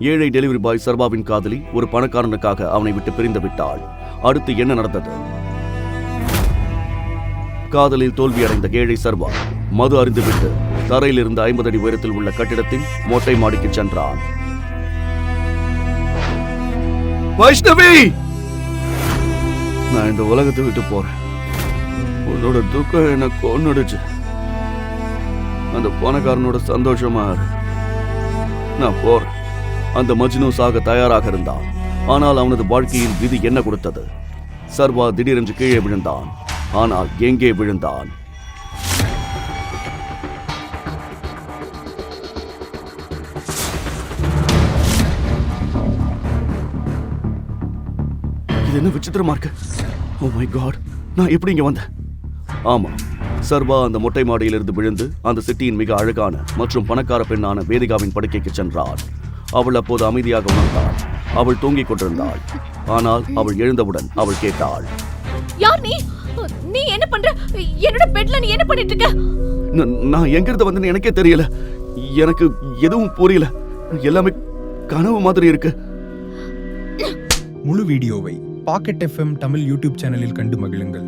ஏழை delivery boy சர்வாவின் காதலி ஒரு பணக்காரனுக்காக அவனை விட்டு பிரிந்து விட்டாள். அடுத்து என்ன நடந்தது? காதலில் தோல்வியடைந்த ஏழை சர்வா மது அருந்துவிட்டு தரையில் இருந்து 50 அடி உயரத்தில் உள்ள கட்டிடத்தின் மொட்டை மாடிக்கு சென்றான். வைஷ்ணவி, நான் இந்த உலகத்தை விட்டு போறேன். உன்னோட துக்கம் எனக்கு கொன்னுடுச்சு. அந்த பணக்காரனோட சந்தோஷமா நான் போறேன். அந்த மஜ்னு சாக தயாராக இருந்தான். ஆனால் அவனது வாழ்க்கையில் விதி என்ன கொடுத்தது? சர்வா திடீரென்று கீழே விழுந்தான். ஆனால் எங்கே விழுந்தான்? இது என்ன விசித்திரமா இருக்கு? ஓ மை காட், நான் எப்படி இங்க வந்தேன்? ஆமா, சர்வா அந்த மொட்டை மாடியிலிருந்து விழுந்து அந்த சிட்டியின் மிக அழகான மற்றும் பணக்கார பெண்ணான வேதிகாவின் படுக்கைக்கு சென்றாள். அவள் அப்போது அமைதியாக உணர்ந்தாள். அவள் தூங்கிக் கொண்டிருந்தாள். ஆனால் அவள் எழுந்தவுடன் அவள் கேட்டாள், யார் நீ? நீ என்ன பண்ற? என்னோட பெட்ல நீ என்ன பண்ணிட்டு இருக்க? நான் எங்கிருந்து வந்தேன்னு எனக்கே தெரியல. எனக்கு எதுவும் புரியல. எல்லாமே கனவு மாதிரி இருக்கு. முழு வீடியோவை பாக்கெட் FM தமிழ் யூடியூப் சேனலில் கண்டு மகிழுங்கள்.